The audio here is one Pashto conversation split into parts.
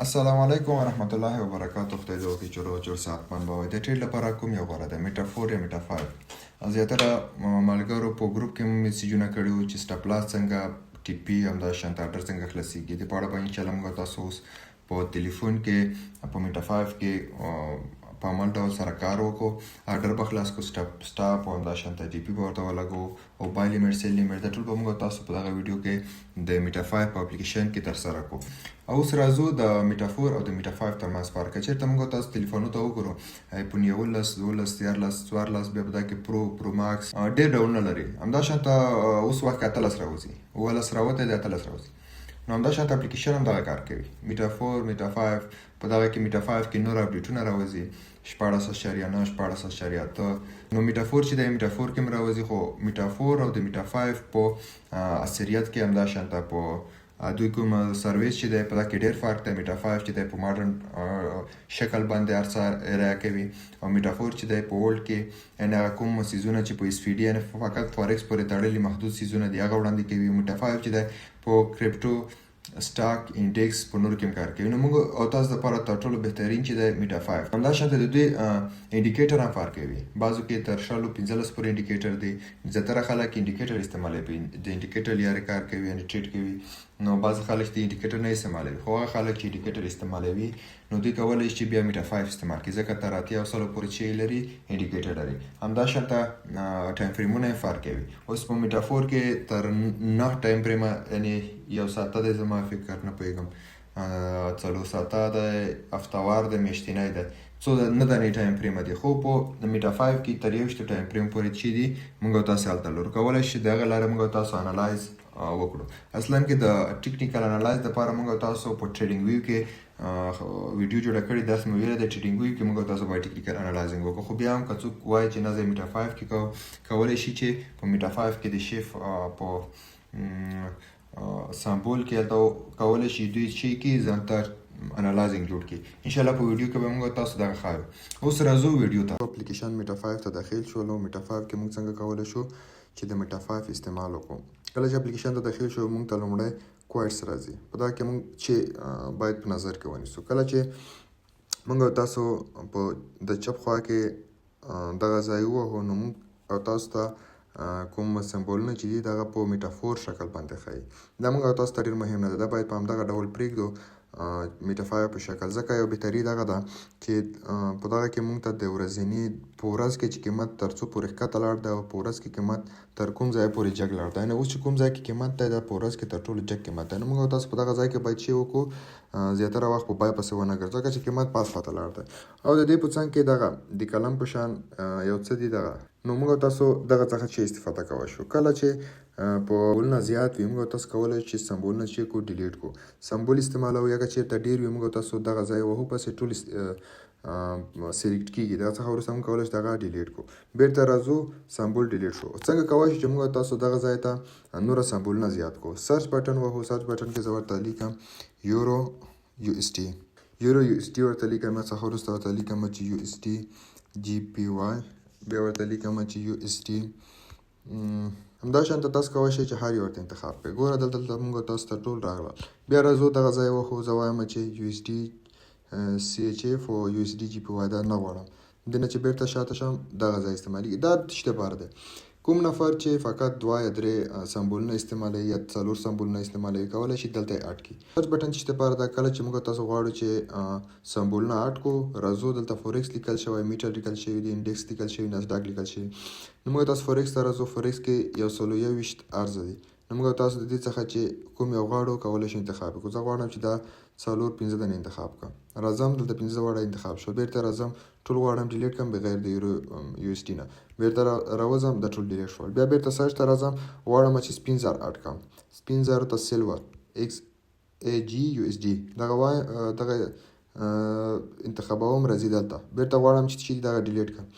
السلام علیکم ورحمت الله وبرکاتو. خدای دې وکړي چې روغ جوړ صحتمند به وئ. د ټریډ لپاره کوم یو غوره دی؟ میټه 4 یا میټه 5. زیاتره ملګرو په ګروپ کې مې میسیجونه کړي وو چې سټاپ لاس څنګه ټي پي همداشان آرډر څنګه خلاصیږي. دې په اړه به انشاءالله موږ تاسو اوس په تلیفون کې په میټه 5 کې په عمل ډول سره کار وکړو. آرډر به خلاص کړو، سټاپ او همداشان ټي پي به ورته ولګو او بای لیمټ سیل لیمټ دا ټول به موږ تاسو په دغه ویډیو کې د میټه 5 په اپلیکیشن کې ترسره کړو. اوس راځو د میټه 4 او د میټه 5 ترمنځ فرق. که چېرته موږ تاسو تلیفونو ته وګورو آیفون 11 12 13 14 بیا په دا کې پرو ماکس ډېر ډولونه لري. همداشانته اوس وخت کې 13 راوځي، 11 راوتی دی، 13 راوځي. نو همداشانته اپلیکیشن هم دغه کار کوي. میټه 4 میټه 5 په دغه کې میټه 5 کې نور اپډیټونه راوځي 14.9 14.8. نو میټه 4 چې دی میټه 4 کې هم راوځي، خو میټه 4 او د میټه 5 په اکثریت کې همداشانته په دوی کوم سرویس چې دی په دا کې ډېر فرق دی. میټه 5 چې دی په ماډرن شکل باندې هر څه ارائه کوي او میټه 4 چې دی په اولډ کې یعنې هغه کوم څیزونه چې په اس پی ډي یعنې فقط فارکس پورې تړلي محدود څیزونه دي هغه وړاندې کوي. میټه 5 چې دی په کرپټو سټاک انډیکس په نورو کې هم کار کوي. نو موږ او تاسو دپاره تر ټولو بهترین چې دی میټه 5. همداشانته د دوی انډیکیټر هم فرق کوي. بعضو کې تر 15 پورې انډیکیټر دی. زیاتره خلک انډیکیټر استعمالوي، د انډیکیټر لارې کار کوي یعنې ټریډ کوي. نو بعض خلک د انډیکیټر نه استعمالوي، خو هغه خلک چې انډیکیټر استعمالوي نو دوی کولی شي بیا میټه 5 استعمال کړي، ځکه تر 80 پورې چې لري انډیکیټر لري. همداشانته ټایم فریمونه یې فرق کوي. اوس په میټه 4 کې تر 9 ټایم فریمه یعنې یو ساعته دی، زما فکر نه پوهېږم 4 ساعته دی، هفتهوار دی، میاشتنی دی، څو نه دانې ټایم فریمه دي. خو په میټه 5 کې تر 21 ټایم فریم پورې چې دي موږ تاسو هلته لرو. کولی شي د هغه لاره موږ تاسو انالایز وکړو. اصلا کې د ټیکنیکل انالایز لپاره موږ تاسو په ټریډینګ ویو کې ویډیو جوړه کړې. داسې مې ویله د ټریډینګ ویو کې موږ تاسو باید ټیکنیکل انالایزینګ وکړو. خو بیا هم که څوک وایي چې نه زه میټه 5 کې کولی شي چې په میټه 5 کې د شیف په سامبول کې هلته کولی شي دوی چې کې ځان ته انالایزینګ جوړ کړي. انشاءالله په ویډیو کې به موږ تاسو دغه ښایو. اوس راځو ویډیو ته. اپلیکیشن میټه 5 ته داخل شولو. میټه 5 کې موږ څنګه کولی شو چې د میټه 5 استعمال وکړو. کله چې اپلیکیشن ته داخل شو موږ ته لومړی کوایټس راځي. په دا کې موږ چې باید په نظر کې ونیسو. کله چې موږ تاسو په د چپ خوا کې دغه ځای ووهو نو موږ او تاسو ته کوم سمبولونه چې دي دغه په میټه 4 شکل باندې ښایي. دا موږ او تاسو ته ډېر مهم نه ده، دا باید په همدغه ډول پرېږدو میټه 5 په شکل. ځکه یو بهتري دغه ده چې په دغه کې موږ ته د ورځني په ورځ کې چې قیمت تر څو پورې ښکته لاړ دی او په ورځ کې قیمت تر کوم ځای پورې جګ لاړ دی، یعنې اوس چې کوم ځای کې قیمت دی دا په ورځ کې تر ټولو جګ قیمت دی. نو موږ تاسو په دغه ځای کې باید چې وکړو زیاتره وخت په بای پسې ونه ګرځو، ځکه چې قیمت پاس خواته لاړ دی. او د دې په څنګ کې دغه د قلم په شان یو څه دي دغه. نو موږ تاسو دغه څخه چې استفاده کولی شو. کله چې په سمبولونه زیات وي موږ تاسو کولی چې سمبولونه چې کو ډیلیټ کو. سمبول استعمالوو یا که چېرته ډېر وي موږ تاسو دغه ځای وهو پسې ټول سلیکټ کېږي. دغه څخه وروسته موږ کولی شو دغه ډیلیټ کو. بیرته راځو سمبول ډیلیټ شو. څنګه کولی شو چې موږ تاسو دغه ځای ته نوره سمبولونه زیات کو. سرچ بټن وهو. سرچ بټن کې زه ورته لیکم یورو یو اس ټي. یورو یو اس ټي ورته لیکم. څخه وروسته ورته لیکم چې یو اس ټي جی پی واي. بیا ورته لیکم چې یو اس ټي. همداشانته تاسو کولی شئ چې هر یو ورته انتخاب کړئ. ګوره دلته موږ تاسو ته ټول راغلل. بیا راځو دغه ځای وښو. زه وایم چې یو اس ډي سی ایچ اف او یو اس ډي جی پی واي دا نه غواړم. دې نه چې بیرته شاته شم دغه ځای استعمالېږي. دا څه لپاره دی؟ کوم نفر چې فقط 2 یا 3 سمبولونه استعمالوي یا 4 سمبولونه استعمالوي کولی شي دلته یې اډ کړي. سرچ بټن چې لپاره دا کله چې موږ تاسو غواړو چې سمبولونه اډ کړو راځو دلته فورکس لیکل شوی، میټر لیکل شوی دی، انډیکس لیکل شوی، ناسډاک لیکل شوی. نو موږ تاسو فورکس ته راځو. فورکس کې 121 ارزه دي. نو موږ تاسو د دې څخه چې کوم یو غواړو کولی شو انتخاب کړو. زه غواړم چې دا 4-5 دانې انتخاب کړم. راځم دلته 15 واړه انتخاب شو. بیرته راځم ټول غواړم ډیلیټ کړم بغیر د یو اس ټي نه. بیرته راوځم د ټول ډیلیټ شول. بیا بیرته سرچ ته راځم غواړم چې سپین زر اډ کړم. سپین زر ته سیلور ایکس ای جی یو اس ډي دغه انتخابوم راځي دلته. بیرته غواړم چې دغه ډیلیټ کړم.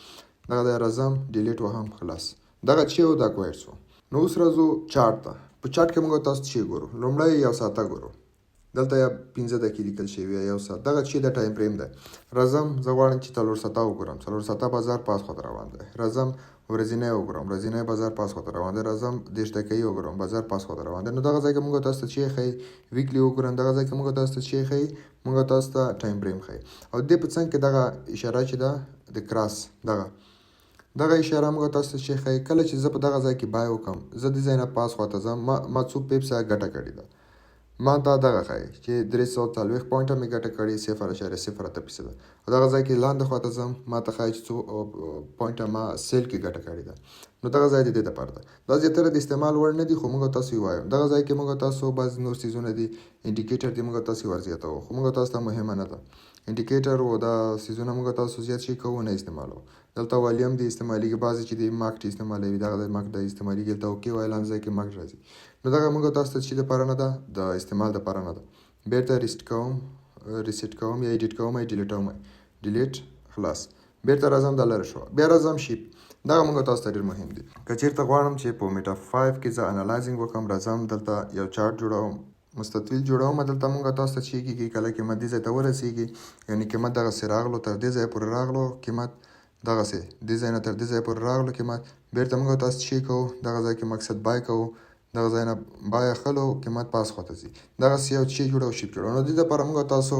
دغه راځم ډیلیټ وهم خلاص. دغه چې و دا کوایټ شو. نو اوس راځو چارټ ته. په چارټ کې موږ تاسو چې ګورو لومړی یو ساعته ګورو. دلته یا 15 دقیقې لیکل شوي یا 1 ساعت دغه چې د ټایم فریم دی. راځم زه غواړم چې 4 ساعته وګورم. 4 ساعته بازار پاس خواته روان دی. راځم ورځنی وګورم. ورځنی بازار پاس خواته روان دی. راځم 10 دقیقې وګورم. بازار پاس خواته روان دی. نو دغه ځای کې موږ تاسو ته چې ښیي ویکلی وګورم. دغه ځای کې موږ تاسو ته چې ښیي موږ تاسو ته ټایم فریم ښیي. او دې په څنګ کې دغه اشاره چې ده د کراس دغه اشاره موږ تاسو ته چې ښیي کله چې زه په دغه ځای کې بای وکړم زه دې ځای نه پاس خواته ځم ما څو پیپسه ګټه کړې ده. ما ته دغه ښایي چې 340 پوینټه مې ګټه کړې 0.08%. او دغه ځای کې لاندې خواته ځم ما ته ښایي چې څو پوینټه ما سیل کې ګټه کړې ده. نو دغه ځای د دې دپاره ده. دا زیاتره د استعمال وړ نه دي خو موږ تاسو یې وایو. دغه ځای کې موږ تاسو بعضې نور څیزونه دي انډیکیټر دي موږ تاسو یې ورزیاتوو خو موږ تاسو ته مهمه نه ده. انډیکیټر او دا څیزونه موږ تاسو زیات شي کوو نه استعمالوو. دلته والیم دی استعمالیږي بعضې چې دی ماک ټي استعمالوي دغه د ماک د استعمالیږي دلته اوکې وایي لاندې ځای کې ماک راځي. نو دغه موږ تاسو ته چې دپاره نه ده د استعمال دپاره نه ده. بیرته ریسټ کوم یا ایډیټ کوم یا ډیلیټوم ډیلیټ خلاص. بیرته راځم دا لرې شوه. بیا راځم شیپ. دغه موږ تاسو ته ډېر مهم دي. که چېرته غواړم چې په میټه 5 کې زه انالایزینګ وکړم راځم دلته یو چارټ جوړوم مستطیل جوړوم. دلته موږ تاسو ته چې کېږي کله قیمت دې ځای ته ورسېږي یعنې قیمت دغسې راغلو تر دې ځایه پورې راغلو قیمت دغسې دې ځای نه تر دې ځایه پورې راغلو قیمت بیرته موږ تاسو چې کوو دغه ځای کې مقصد بای کوو دغه ځای نه بای اخلو قیمت پاس خواته ځي. دغسې یو چې جوړو شیپ جوړو. نو دې دپاره موږ تاسو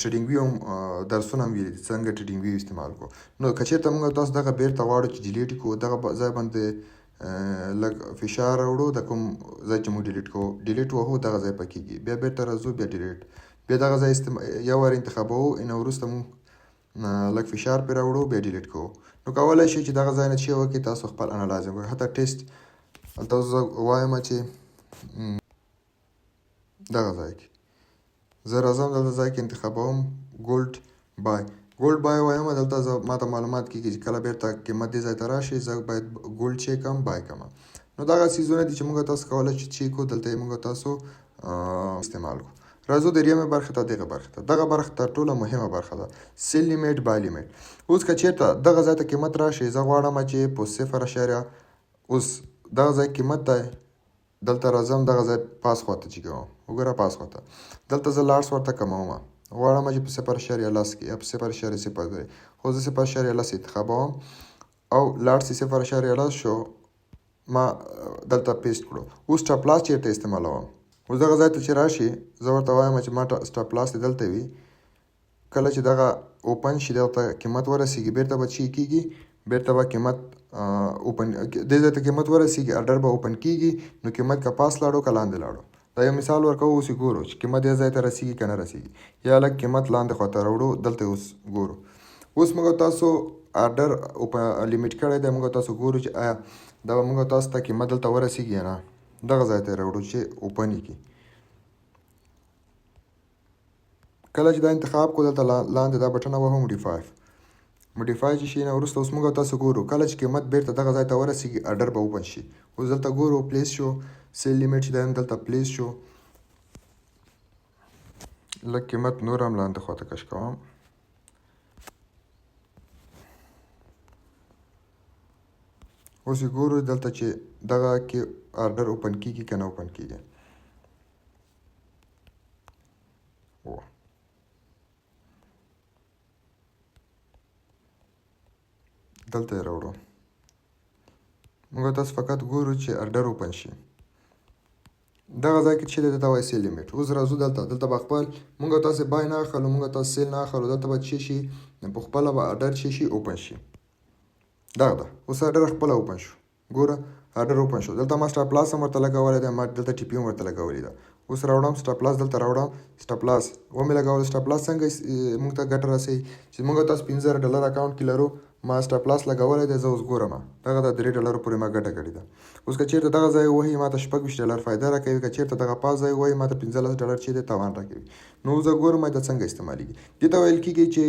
ټریډینګ ویو درسونه هم ویلي دي څنګه ټریډینګ ویو استعمال کړو. نو که چېرته موږ تاسو دغه بیرته غواړو چې ډیلیټ کړو دغه ځای باندې لږ فشار راوړو د کوم ځای چې موږ ډیلیټ کوو ډیلیټ وهو دغه ځای پکېږي بیا بیرته راځو بیا ډیلیټ بیا دغه ځای یو وار انتخابوو نه وروسته موږ لږ فشار پرې راوړو بیا ډیلیټ کوو. نو کولی شئ چې دغه ځای نه چې وکړئ تاسو خپل انالایزینګ وکړئ حتی ټیسټ هلته زه وایم چې دغه ځای کې زه راځم دلته ځای کې انتخابوم ګولډ بای وایم دلته زه ماته معلومات کېږي چې کله بیرته قیمت دې ځای ته راشي زه باید ګولډ چې کم بای کړم. نو دغه څیزونه دي چې موږ تاسو کولی شو چې کړو دلته یې موږ تاسو استعمال کړو. راځو دریمې برخې ته دغه برخه تر ټوله مهمه برخه ده سیل لیمیټ بای لیمیټ. اوس که چېرته دغه ځای ته قیمت راشي زه غواړم چې په 0 اوس دغه ځای قیمت دی دلته راځم دغه ځای پاس خواته چې کوم وګوره پاس خواته دلته زه لاړس ورته کموم غواړم چې په 0.10 کې یا په 0.02 خو زه 0.10 انتخابوم او لاړس 0.10 شو ما دلته پیسټ کړو. اوس سټاپ لاس چېرته استعمالوم. اوس دغه ځای ته چې راشي زه ورته وایم چې ما سټاپ لاس دلته وي کله چې دغه اوپن شي دلته قیمت ورسېږي بیرته به چې کېږي بیرته به قیمت اوپن دې ځای ته قیمت ورسېږي اډر به اوپن کېږي نو قیمت که پاس لاړو که لاندې لاړو. دا یو مثال ورکوو اوس یې ګورو چې قیمت دې ځای ته رسېږي که نه رسېږي یا لږ قیمت لاندې خواته راوړو دلته اوس ګورو. اوس موږ تاسو اډر لیمیټ کړی دی موږ تاسو ګورو چې آیا دا به موږ تاسو ته قیمت دلته ورسېږي یا نه دغه ځای ته یې راوړو چې اوپن یې کړي. کله چې دا انتخاب کړو دلته لاندې دا بټنه وهو موډیفای چې شي نه وروسته اوس موږ تاسو ګورو کله چې قیمت بیرته دغه ځای ته ورسېږي اډر به اوپن شي. اوس دلته ګورو پلیس شو سیل لیمیټ چې دی دلته پلیس شو لږ قیمت نور هم لاندې خواته کش کوم. اوس یې ګورو دلته چې دغه کې اډر اوپن کېږي که نه اوپن کېږي. دلته یې راوړو موږ تاسو فقط ګورو چې اډر اوپن شي دغه ځای کې چې دی دلته وایي سیل لیمیټ. اوس راځو دلته به خپل موږ تاسو بای نه اخلو موږ تاسو سیل نه اخلو دلته به چې شي په خپله به اډر چې شي اوپن شي دغه ده. اوس اډر خپله اوپن شو ګوره اډر اوپن شو دلته ما سټاپ لاس هم ورته لګولی دی ما دلته ټي پي هم ورته لګولې ده. اوس راوړم سټاپ لاس دلته راوړم سټاپ لاس ومې لګول سټاپ لاس څنګه موږ ته ګټه رسوي چې موږ تاسو $15 اکاونټ کې لرو ما سټاپ لاس لګولی دی زه اوس ګورم دغه د $3 پورې ما ګټه کړې ده. اوس که چېرته دغه ځای ووهي ما ته $26 فایده راکوي که چېرته دغه پاس ځای ووهي ما ته $15 چې دی تاوان راکوي. نو زه ګورم دا څنګه استعمالیږي دې ته ویل کېږي چې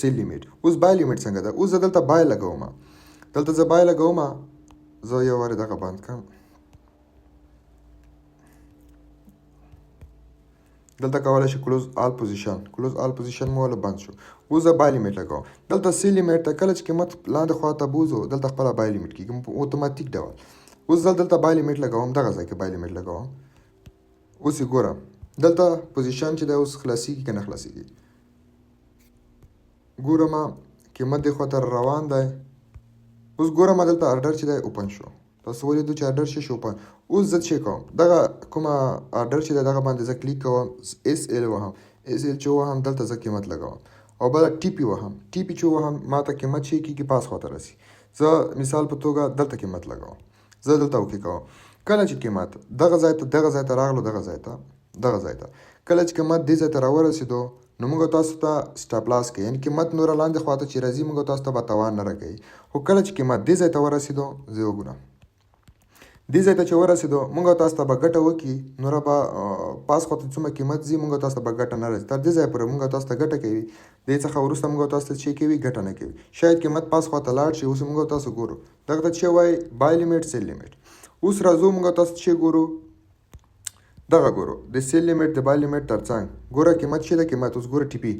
سیل لیمیټ. اوس بای لیمیټ څنګه ده اوس زه دلته بای لګوم دلته زه بای لګوم زه یو وارې دغه بند کړم دلته کولی شي کلوز آل پوزیشن مو ولا بند شو. اوس زه بای لیمیټ لګوم دلته سیل لیمیټ ته کله چې قیمت لاندې خواته بوځو دلته خپله بای لیمیټ کېږي په اتوماتیک ډول. اوس زه دلته بای لیمیټ لګوم دغه ځای کې بای لیمیټ لګوم اوس یې ګورم دلته پوزیشن چې دی اوس خلاصیږي که نه خلاصیږي. ګورم قیمت دې خواته روان دی. اوس ګورم دلته آرډر چې دی اوپن شو. تاسو ولیدو چې آرډر شي اوپن. اوس زه چې کوم دغه کومه آرډر چې دی دغه باندې زه کلیک کوم، اس ال وهم. اس ال چې وهم دلته زه قیمت لګوم او بله ټي پي وهم. ټي پي چې وهم ما ته قیمت چې کېږي پاس خواته رسي. زه مثال په توګه دلته قیمت لګوم. زه دلته اوکې کوم. کله چې قیمت دغه ځای ته راغلو، دغه ځای ته کله چې قیمت دې ځای ته راورسېدو نو موږ تاسو ته سټاپ لاس کوي، یعنې قیمت نوره لاندې خواته چې راځي موږ تاسو ته به تاوان نه راکوي. خو کله چې قیمت دې ځای ته ورسېدو، زه وګورم دې ځای ته چې ورسېدو موږ تاسو ته به ګټه وکړي، نوره به پاس خواته څومره قیمت ځي موږ تاسو ته به ګټه نه راځي. تر دې ځایه پورې موږ تاسو ته ګټه کوي، دې څخه وروسته موږ تاسو ته چې کوي ګټه نه کوي. شاید قیمت پاس خواته لاړ شي. اوس موږ تاسو ګورو دغه ته چې وایي بای لیمیټ سیل لیمیټ. اوس راځو موږ تاسو چې ګورو دغه ګورو د سیل لیمیټ د بای لیمیټ ترڅنګ ګوره قیمت چې ده قیمت اوس ګوره ټي پي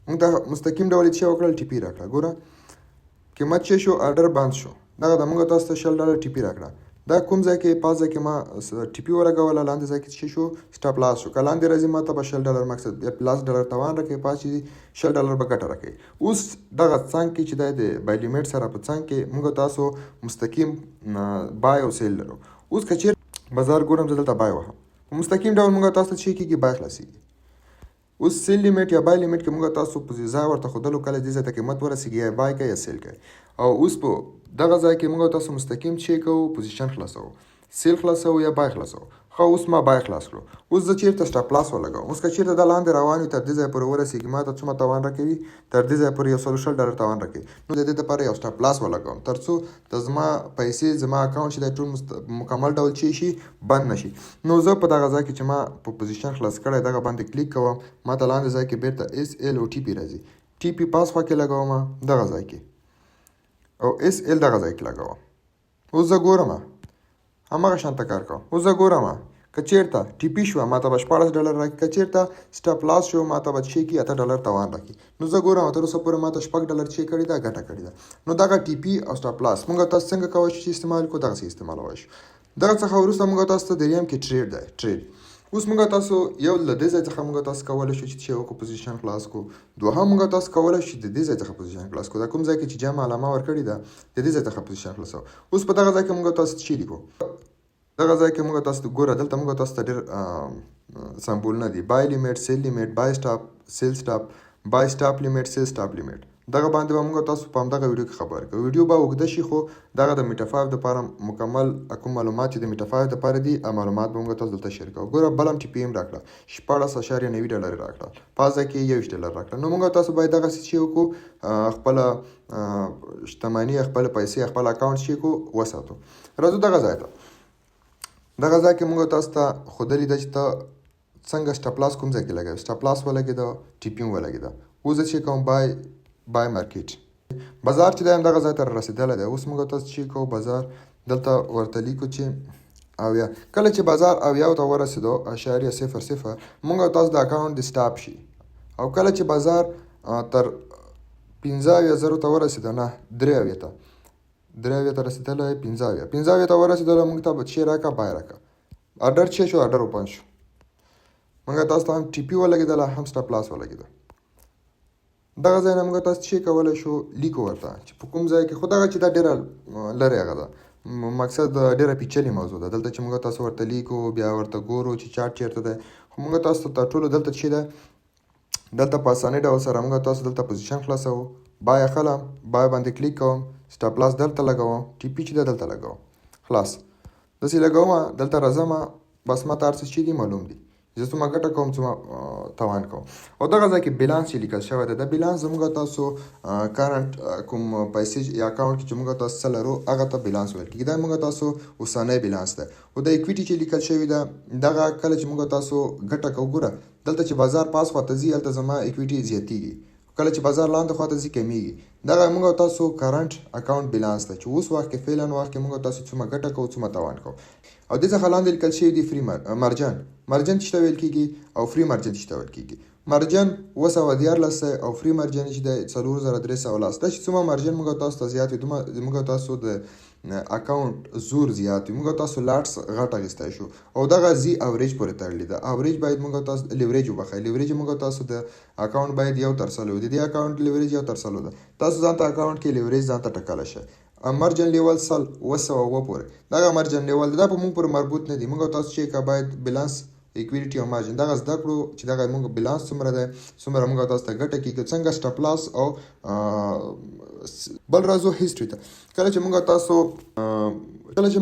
موږ ته مستقیم ډول چې وکړل ټي پي راکړه. ګوره قیمت چې شو آرډر بند شو، دغه د موږ تاسو ته $10 ټي پي راکړه. دا کوم ځای کې پاس ځای کې ما ټي پي ولګوله، لاندې ځای کې چې شو سټاپ لاس شو. که لاندې راځي ما ته به $10 مقصد بیا $10 توان راکوي، پاس چې $10 به ګټه راکوي. اوس دغه څنګ کې چې دی د بای لیمیټ سره په څنګ کې موږ تاسو مستقیم بای او سیل لرو. اوس که چېرې بازار ګورم زه دلته بای وهم، په مستقیم ډول موږ تاسو ته چې کېږي بای خلاصېږي. اوس سیل لیمیټ یا بای لیمیټ کې موږ تاسو په ځای ورته ښودلو کله دې ځای ته قیمت ورسېږي یا بای کوي یا سیل کوي. او اوس په دغه ځای کې موږ تاسو مستقیم چې کوو پوزیشن خلاصوو، سیل خلاصوو یا بای خلاصوو. ښه اوس ما بای خلاص کړو. اوس زه چېرته سټاپ لاس ولګوم. اوس که چېرته دا لاندې روان وي تر دې ځای پورې ورسېږي ما ته څومره توان راکوي؟ تر دې ځای پورې $100 توان راکوي. نو د دې دپاره یو سټاپ لاس ولګوم تر څو د زما پیسې زما اکاونټ چې دی ټول مکمل ډول چې شي بند نه شي. نو زه په دغه ځای کې چې ما په پوزیشن خلاص کړی دغه باندې کلیک کوم، ما ته لاندې ځای کې بېرته اس ال او ټي پي راځي. ټي پي پاس خوا کې لګوم دغه ځای کې او اس ال دغه ځای کې لګوم. اوس زه ګورم همغه شانته کار کوم. اوس زه ګورم که چېرته ټي پي شوه ما ته به $14 راکړي، که چېرته سټاپ لاس شو ما ته به چې کړي $8 توان راکړي. نو زه ګورم تر اوسه پورې ما ته $6 چې کړي ده ګټه کړې ده. نو دغه ټي پي او سټاپ لاس موږ تاسو څنګه کولی شو چې استعمال کړو؟ دغسې استعمالولی شو. دغه څخه وروسته موږ تاسو ته دریم کې ټریډ دی. ټریډ اوس موږ تاسو یو له دې ځای څخه موږ تاسو کولی شو چې وکړو پوزیشن خلاص کړو. دوهم موږ تاسو کولی شو د دې ځای څخه پوزیشن خلاص کړو. دا کوم ځای کې چې جمع علامه ورکړې ده د دې ځای څخه پوزیشن خلاصوو. اوس په دغه ځای کې موږ تاسو چې لیکو، دغه ځای کې موږ تاسو ته ګوره دلته موږ تاسو ته ډېر سمبولونه دي. بای لیمیټ، سیل لیمیټ، بای سټاپ، سیل سټاپ، بای سټاپ لیمیټ، سیل سټاپ لیمیټ. دغه باندې به موږ تاسو په همدغه ویډیو کې خبرې کوو. ویډیو به اوږده شي خو دغه د میټه 5 دپاره مکمل کوم معلومات چې د میټه 5 دپاره دي معلومات به موږ تاسو دلته شیر کوو. ګوره بل هم ټي پي هم راکړه $14.90 راکړه، پازه کې $21 راکړه. نو موږ تاسو باید دغسې چې وکړو خپله شتمني، خپله پیسې، خپل اکاونټ چې وکړو وساتو. راځو دغه ځای ته. دغه ځای کې موږ تاسو ته ښودلي ده چې ته څنګه سټاپ لاس کوم ځای کې لګوې. سټاپ لاس ولګېده، ټي پي هم ولګېده. اوس زه چې کوم بای مارکیټ بازار چې دی همدغه ځای ته رسېدلی دی. اوس موږ تاسو چې کوو بازار دلته ورته لیکو چې 80. کله چې بازار 80 ته ورسېدو .00 موږ تاسو د اکاونټ د سټاپ شي. او کله چې بازار تر 15,000 ته ورسېده، نه 83 ته رسېدلی، 15,000 ته ورسېدلی، موږ ته به چې راکړه بای راکړه. آرډر چې شو آرډر اوپن شو. موږ تاسو ته هم ټي پي ولګېدله هم سټاپ لاس ولګېده. دغه ځای نه موږ تاسو چې کولی شو لیکو ورته چې په کوم ځای کې، خو دغه چې دا ډېره لرې هغه ده، مقصد ډېره پیچلې موضوع ده. دلته چې موږ تاسو ورته لیکو بیا ورته ګورو چې چارټ چېرته دی. خو موږ تاسو ته تر ټولو دلته چې ده دلته په اسانۍ ډول سره موږ تاسو دلته پوزیشن خلاصوو. بای اخلم، بای باندې کلیک کوم، سټاپ لاس دلته لګوم، ټي پي چې ده دلته لګوم، خلاص داسې لګوم. دلته راځم، بس ما ته هر څه چې دي معلوم دي، زه څومره ګټه کوم څومره توان کوم. او دغه ځای کې بیلانس چې لیکل شوی دی، د بیلانس زموږ تاسو کرنټ کوم پیسې یا اکاونټ کې چې موږ تاسو څه لرو هغه ته بیلانس ویل کېږي. دا موږ تاسو اوسنی بیلانس دی. او د اکویټي چې لیکل شوي ده دغه کله چې موږ تاسو ګټه کوو، ګوره دلته چې بازار پاس خواته ځي هلته زما اکویټي زیاتېږي، کله چې بازار لاندې خواته ځي کمیږي. دغه موږ تاسو کرنټ اکاونټ بیلانس دی چې اوس وخت کې فعلا وخت کې موږ تاسو څومره ګټه کوو څومره توان کوو. او دې څخه لاندې لیکل شوي دي فري مارجن. مارجن چې ته ویل کېږي او فري مارجن چې ته ویل کېږي. مارجن 214 او فري مارجن چې دی 4310. دا چې څومره مارجن موږ تاسو ته زیات وي موږ تاسو د اکاونټ زور زیات وي موږ تاسو لاټس غټ اخیستی شو او دغه زی اوریج پورې تړلی ده. اوریج باید موږ تاسو لیوریج وبخئ. لیوریج موږ تاسو د اکاونټ باید 1/3 د دې اکاونټ لیوریج 1/3 ده. تاسو ځان ته اکاونټ کې لیوریج ځان ته ټاکلی شئ. مرجن لیول 200 پورې دغه مرجن لیول دا په موږ پورې مربوط نه دي. موږ تاسو چې کا باید بالانس اکویډیټي او مارجن دغه زده کړو چې دغه موږ بالانس څومره دی څومره موږ تاسو ته ګټه کېږي څنګه سټاپ لاس او بل راځو هیسټري ته. کله چې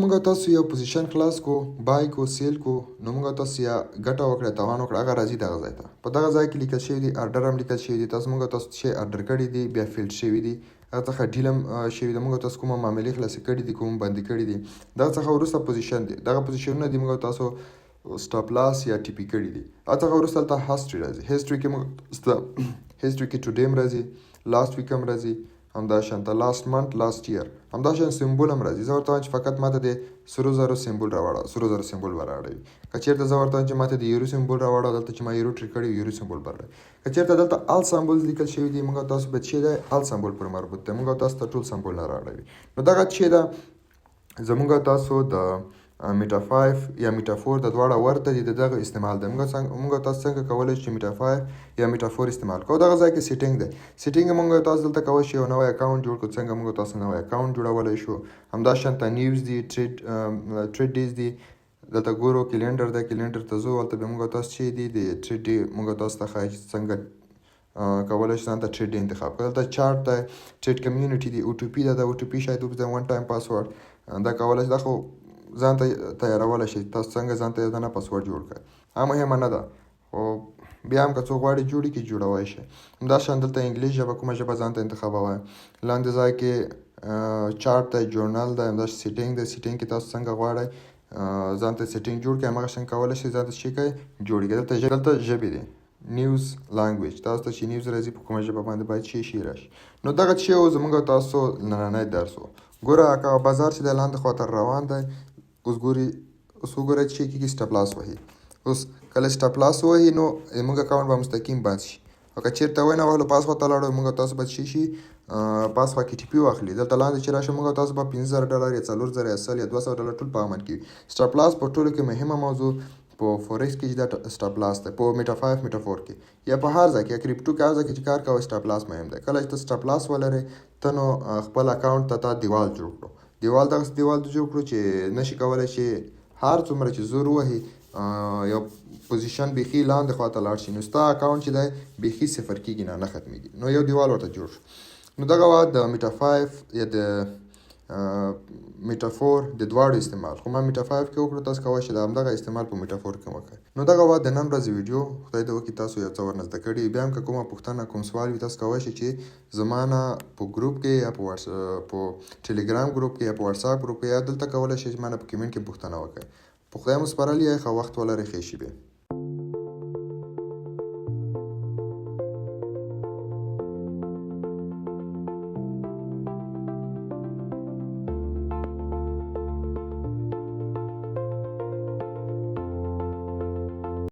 موږ تاسو یو پوزیشن خلاص کو بای کو سیل کو نو موږ تاسو یا ګټه وکړه تاوان وکړه هغه راځي دغه ځای ته. په دغه ځای کې لیکل شوي دي اردر هم لیکل شوي دي. موږ تاسو چې اردر کړي دي بیا فیلډ شوي دي هغه څخه ډیل هم شوي ده. موږ تاسو کومه معاملې خلاصې کړي دي کوم بندي کړي دي. دغه څخه وروسته پوزیشن دي. دغه پوزیشنونه دي موږ تاسو سټاپ لاس یا ټي پی کړي دي. هغه څخه وروسته دلته هسټري راځي. هسټري کې موږ هسټري کې ټوډے هم راځي لاست ویک هم راځي همداشانته لاست منت لاست ایئر همداشان سمبول هم راځي. زه ورته وایم چې فقط ماته د سرو زرو سمبول راوړه سرو زرو سمبول به راوړوي. که چېرته زه ورته وایم چې ماته د یورو سمبول راوړه دلته چې ما یورو ټریډ کړی یورو سمبول به راوړي. که چېرته دلته ال سمبول لیکل شوي دي موږ تاسو به چې دی ال سمبول پورې مربوط دی. موږ تاسو ته ټول سمبول نه راوړوي. نو دغه چې ده زموږ تاسو د میټه 5 یا میټه 4 د دواړه ورته دي د دغه استعمال دی. موږ تاسو څنګه کولی شو میټه 5 یا میټه 4 استعمال کوو. دغه ځای کې سیټینګ دی. سیټینګ موږ تاسو دلته کولی شو یو نوی اکاونټ جوړ کړو. څنګه موږ تاسو نوی اکاونټ جوړولی شو. همداشانته نیوز دي ټریډ ډیز دي دلته ګورو. کلینډر دی کلینډر ته ځو هلته به موږ تاسو چې دي د ټریډ ډې موږ تاسو ته ښایي چې څنګه کولی شو ځان ته ټریډ ډې انتخاب کړو. دلته چارټ دی ټریډ کمیونټي دی او ټي پي ده د او ټي پي شاید وبزه ون ټایم پاسورډ دا کولی شي دا خو ځان ته تیارولی شي. تاسو څنګه ځان ته یو دانه پاسورډ جوړ کړئ هغه مهمه نه ده خو بیا هم که څوک غواړي جوړي کې جوړوی شي. همداشان دلته انګلیش ژبه کومه ژبه ځان ته انتخابوی. لاندې ځای کې چارټ دی جورنال دی همداسې سیټینګ دی. سیټینګ کې تاسو څنګه غواړئ ځان ته سیټینګ جوړ کړئ هماغه شان کولی شئ ځان ته چې کړئ جوړ کړئ. دلته ژبې دی نیوز لانګویج تاسو ته چې نیوز راځي په کومه ژبه باندې باید شي راشي. نو دغه چې و زموږ تاسو نننی درس و. ګوره که بازار چې دی لاندې خوا ته روان دی اوس وګورئ چې کېږي سټاپ لاس وهي. اوس کله سټاپ لاس وهي نو زموږ اکاونټ به مستقیم بند شي. او که چېرته وی نه وهلو پاس خوا ته لاړو موږ تاسو به څه شي پاس خوا کې ټي پي واخلي. دلته لاندې چې راشي موږ تاسو به $50,000 یا $4,000 یا $100 یا $200 ټول په امن کې. سټاپ لاس په ټولو کې مهمه موضوع په فورکس کې چې دا سټاپ لاس دی په میټه 5 میټه 4 کې یا په هر ځای کې یا کریپټو کې هر ځای کې چې کار کوئ سټاپ لاس مهم دی. کله چې ته سټاپ لاس ولرې ته نو خپل اکاونټ ته دیوال جوړ کړو. دیوال دغسې دیوال جوړ کړو چې نشي کولی چې هر څومره چې زور وهي یو پوزیشن بیخي لاندې خوا ته لاړ شي نو ستا اکاونټ چې دی بیخي صفر کېږي نه ختمېږي. نو یو دیوال ورته جوړ شو. نو دغه وه د میټه 5 یا د میټه 4 د دواړو استعمال خو ما میټه 5 کې وکړو. تاسو کولی شئ د همدغه استعمال په میټه 4 کې وکړئ. نو دغه وه د نن ورځې ویډیو. خدای دې وکړي تاسو یو څه ورنه زده کړي. بیا هم که کومه پوښتنه کوم سوال وي تاسو کولی شئ چې زما نه په ګروپ کې یا په ټلیګرام ګروپ کې یا په واتساپ ګروپ کې یا دلته کولی شئ چې ما نه په کمنټ کې پوښتنه وکړئ. په خدای مو سپارلی ښه وخت ولرئ ښې شېبې.